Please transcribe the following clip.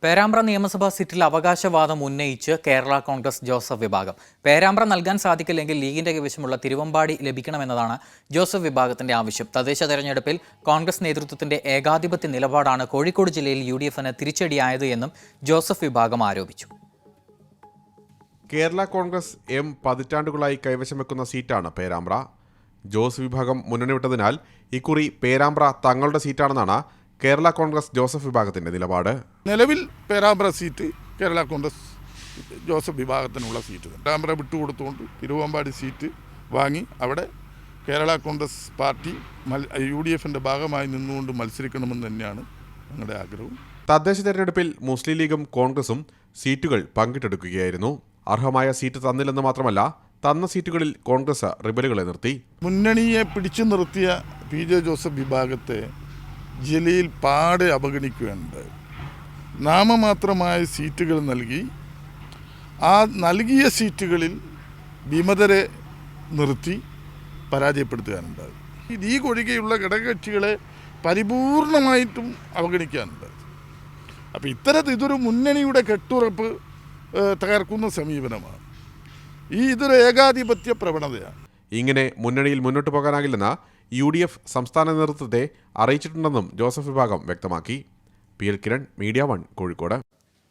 പേരാമ്പ്ര നിയമസഭാ സീറ്റിൽ അവകാശവാദം ഉന്നയിച്ച് കേരള കോൺഗ്രസ് ജോസഫ് വിഭാഗം. പേരാമ്പ്ര നൽകാൻ സാധിക്കില്ലെങ്കിൽ ലീഗിന്റെ കൈവശമുള്ള തിരുവമ്പാടി ലഭിക്കണമെന്നതാണ് ജോസഫ് വിഭാഗത്തിന്റെ ആവശ്യം. തദ്ദേശ തെരഞ്ഞെടുപ്പിൽ കോൺഗ്രസ് നേതൃത്വത്തിന്റെ ഏകാധിപത്യ നിലപാടാണ് കോഴിക്കോട് ജില്ലയിൽ UDFന് തിരിച്ചടിയായത് എന്നും ജോസഫ് വിഭാഗം ആരോപിച്ചു. കേരള കോൺഗ്രസ് പതിറ്റാണ്ടുകളായി കൈവശം വെക്കുന്ന സീറ്റാണ് പേരാമ്പ്ര. ജോസ് വിഭാഗം മുന്നണി വിട്ടതിനാൽ ഇക്കുറി പേരാമ്പ്ര തങ്ങളുടെ സീറ്റാണെന്നാണ് കേരള കോൺഗ്രസ് ജോസഫ് വിഭാഗത്തിന്റെ നിലപാട്. നിലവിൽ പേരാമ്പ്ര സീറ്റ് കേരള കോൺഗ്രസ് ജോസഫ് വിഭാഗത്തിനുള്ള സീറ്റ്. പേരാമ്പ്ര വിട്ടുകൊടുത്തുകൊണ്ട് തിരുവമ്പാടി സീറ്റ് വാങ്ങി അവിടെ കേരള കോൺഗ്രസ് പാർട്ടി UDFന്റെ ഭാഗമായി നിന്നുകൊണ്ട് മത്സരിക്കണമെന്ന് തന്നെയാണ് ഞങ്ങളുടെ ആഗ്രഹം. തദ്ദേശ തെരഞ്ഞെടുപ്പിൽ മുസ്ലിം ലീഗും കോൺഗ്രസും സീറ്റുകൾ പങ്കിട്ടെടുക്കുകയായിരുന്നു. അർഹമായ സീറ്റ് തന്നില്ലെന്ന് മാത്രമല്ല, തന്ന സീറ്റുകളിൽ കോൺഗ്രസ് റിബലുകളെ നിർത്തി. മുന്നണിയെ പിടിച്ചു നിർത്തിയ PJ ജോസഫ് വിഭാഗത്തെ ജില്ലയിൽ പാടെ അവഗണിക്കുകയുണ്ട്. നാമമാത്രമായ സീറ്റുകൾ നൽകി ആ നൽകിയ സീറ്റുകളിൽ വിമതരെ നിർത്തി പരാജയപ്പെടുത്തുകയാണുണ്ടായത്. ഈ ലീഗ് ഒഴികെയുള്ള ഘടകകക്ഷികളെ പരിപൂർണമായിട്ടും അവഗണിക്കാനുണ്ടായത്. അപ്പോൾ ഇതൊരു മുന്നണിയുടെ കെട്ടുറപ്പ് തകർക്കുന്ന സമീപനമാണ്. ഇതൊരു ഏകാധിപത്യ പ്രവണതയാണ്. ഇങ്ങനെ മുന്നണിയിൽ മുന്നോട്ട് പോകാനാകില്ലെന്ന് UDF സംസ്ഥാന നേതൃത്വത്തെ അറിയിച്ചിട്ടുണ്ടെന്നും ജോസഫ് വിഭാഗം വ്യക്തമാക്കി. PL Kiran, media 1, Kozhikode.